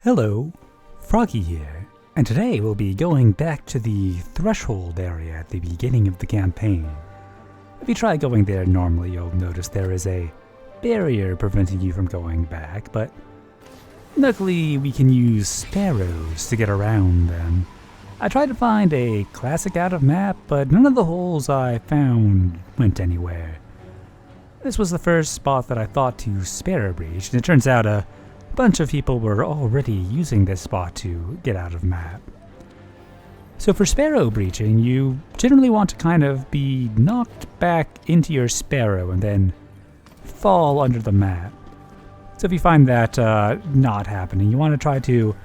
Hello, Froggy here, and today we'll be going back to the threshold area at the beginning of the campaign. If you try going there normally, you'll notice there is a barrier preventing you from going back, but luckily we can use sparrows to get around them. I tried to find a classic out of map, but none of the holes I found went anywhere. This was the first spot that I thought to Sparrow Breach, and it turns out a bunch of people were already using this spot to get out of map. So for Sparrow Breaching, you generally want to kind of be knocked back into your Sparrow and then fall under the map. So if you find that not happening, you want to try to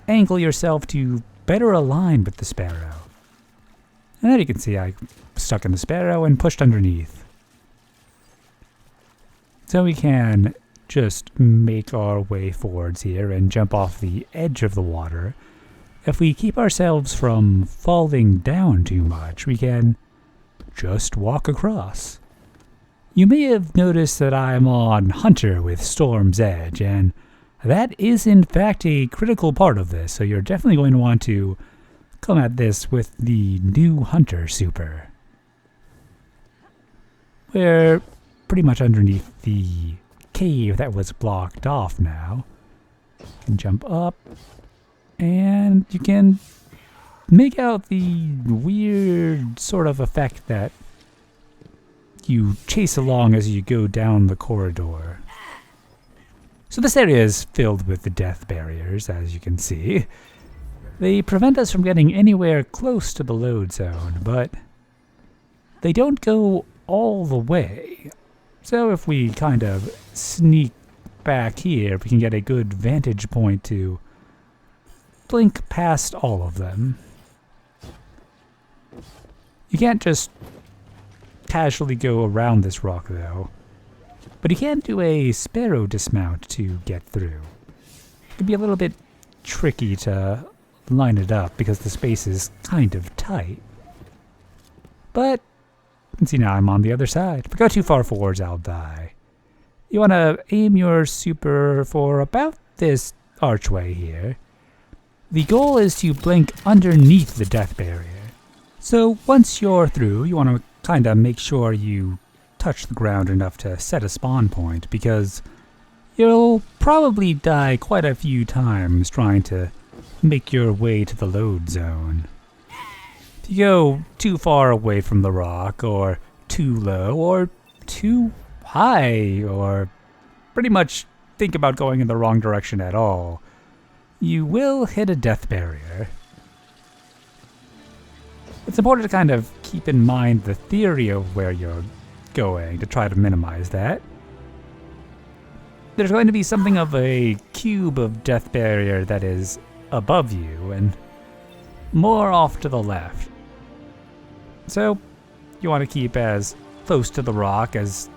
angle yourself to better align with the Sparrow. And there you can see I stuck in the Sparrow and pushed underneath. So we can just make our way forwards here and jump off the edge of the water. If we keep ourselves from falling down too much, we can just walk across. You may have noticed that I'm on Hunter with Storm's Edge, and that is in fact a critical part of this, so you're definitely going to want to come at this with the new Hunter super. We're pretty much underneath the cave that was blocked off now. You can jump up, and you can make out the weird sort of effect that you chase along as you go down the corridor. So this area is filled with the death barriers, as you can see. They prevent us from getting anywhere close to the load zone, but they don't go all the way. So if we kind of sneak back here, we can get a good vantage point to blink past all of them. You can't just casually go around this rock though, but you can do a Sparrow dismount to get through. It can be a little bit tricky to line it up because the space is kind of tight. But you can see now I'm on the other side. If I go too far forwards, I'll die. You want to aim your super for about this archway here. The goal is to blink underneath the death barrier. So once you're through, you want to kind of make sure you touch the ground enough to set a spawn point, because you'll probably die quite a few times trying to make your way to the load zone. If you go too far away from the rock, or too low, or too high, or pretty much think about going in the wrong direction at all, you will hit a death barrier. It's important to kind of keep in mind the theory of where you're going to try to minimize that. There's going to be something of a cube of death barrier that is above you and more off to the left. So you want to keep as close to the rock, as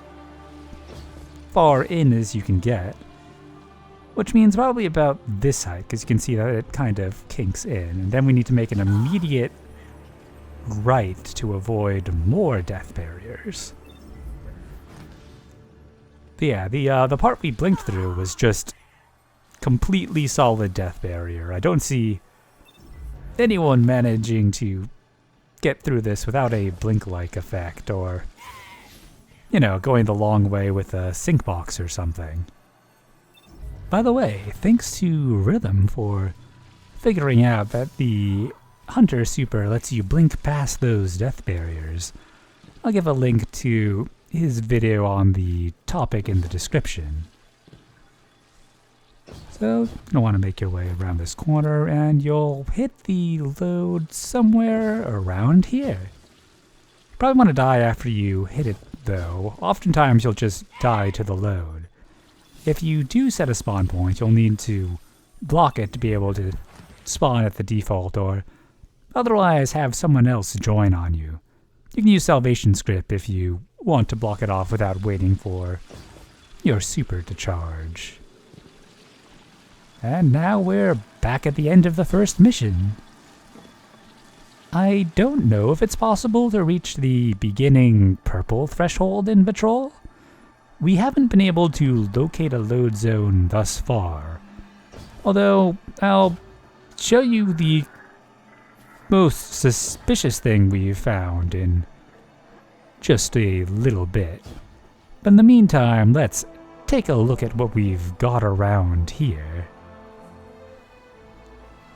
far in as you can get, which means probably about this height, because you can see that it kind of kinks in, and then we need to make an immediate right to avoid more death barriers. But yeah, the part we blinked through was just completely solid death barrier. I don't see anyone managing to get through this without a blink-like effect, or, you know, going the long way with a sync box or something. By the way, thanks to Rhythm for figuring out that the Hunter super lets you blink past those death barriers. I'll give a link to his video on the topic in the description. So you'll want to make your way around this corner, and you'll hit the load somewhere around here. You probably want to die after you hit it though. Oftentimes you'll just die to the load. If you do set a spawn point, you'll need to block it to be able to spawn at the default, or otherwise have someone else join on you. You can use Salvation Script if you want to block it off without waiting for your super to charge. And now we're back at the end of the first mission. I don't know if it's possible to reach the beginning purple threshold in Patrol. We haven't been able to locate a load zone thus far, Although, I'll show you the most suspicious thing we've found in just a little bit. But in the meantime, let's take a look at what we've got around here.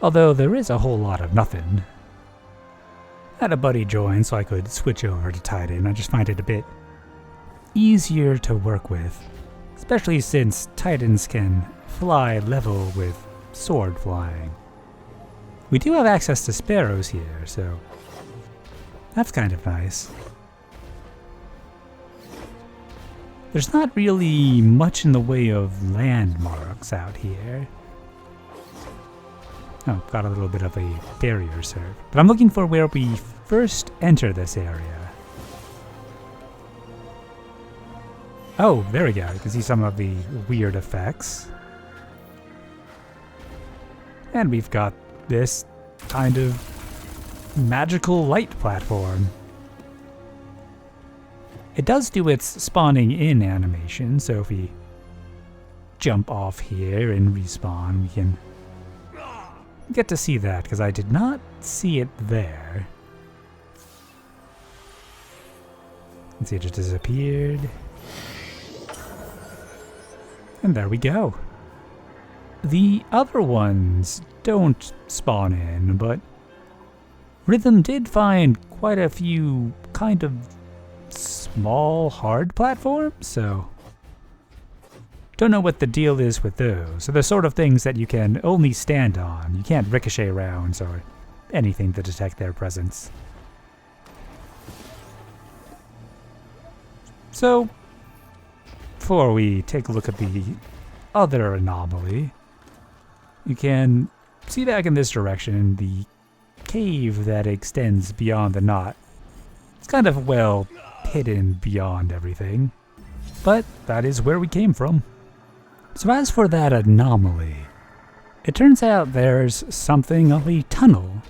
Although there is a whole lot of nothing. I had a buddy join so I could switch over to Titan. I just find it a bit easier to work with, especially since Titans can fly level with sword flying. We do have access to Sparrows here, so that's kind of nice. There's not really much in the way of landmarks out here. Oh, got a little bit of a barrier serve. But I'm looking for where we first enter this area. Oh, there we go. You can see some of the weird effects. And we've got this kind of magical light platform. It does do its spawning in animation, so if we jump off here and respawn, we can get to see that, because I did not see it there. Let's see, it just disappeared. And there we go. The other ones don't spawn in, but Rhythm did find quite a few kind of small, hard platforms, so don't know what the deal is with those. So the sort of things that you can only stand on. You can't ricochet rounds or anything to detect their presence. So, before we take a look at the other anomaly, you can see back in this direction the cave that extends beyond the knot. It's kind of well hidden beyond everything, but that is where we came from. So as for that anomaly, it turns out there's something of a tunnel.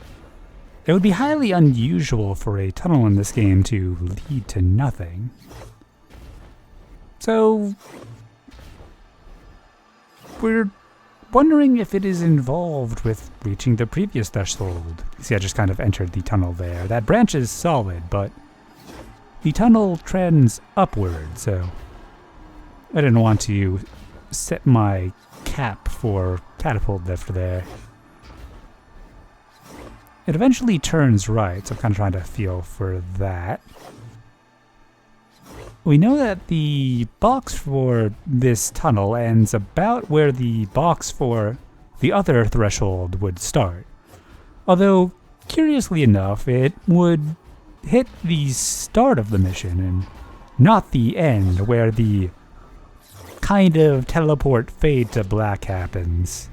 It would be highly unusual for a tunnel in this game to lead to nothing. So we're wondering if it is involved with reaching the previous threshold. See, I just kind of entered the tunnel there. That branch is solid, but the tunnel trends upward, so I didn't want to set my cap for catapult lift there. It eventually turns right, so I'm kind of trying to feel for that. We know that the box for this tunnel ends about where the box for the other threshold would start. Although, curiously enough, it would hit the start of the mission and not the end, where the kind of teleport fade to black happens.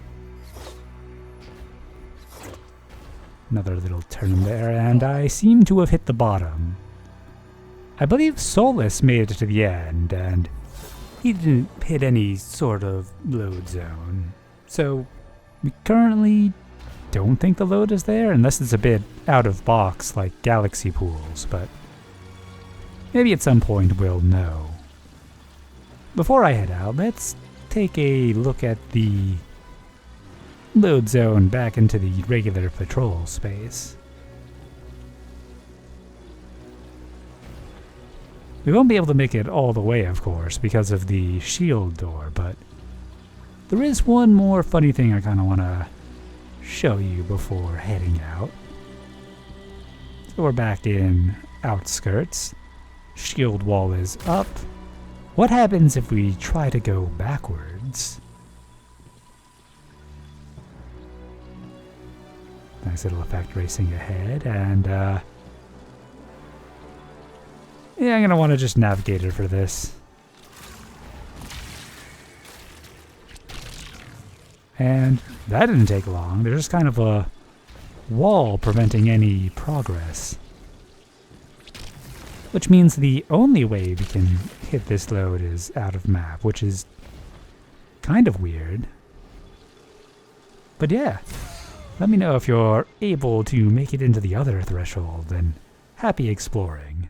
Another little turn there, and I seem to have hit the bottom. I believe Solus made it to the end, and he didn't hit any sort of load zone. So we currently don't think the load is there, unless it's a bit out of box like galaxy pools, but maybe at some point we'll know. Before I head out, let's take a look at the load zone back into the regular patrol space. We won't be able to make it all the way, of course, because of the shield door, but there is one more funny thing I kind of want to show you before heading out. So we're back in Outskirts. Shield wall is up. What happens if we try to go backwards? Nice little effect racing ahead, and yeah, I'm gonna want to just navigate it for this. And that didn't take long. There's just kind of a wall preventing any progress. Which means the only way we can hit this load is out of map, which is kind of weird. But yeah, let me know if you're able to make it into the other threshold, and happy exploring.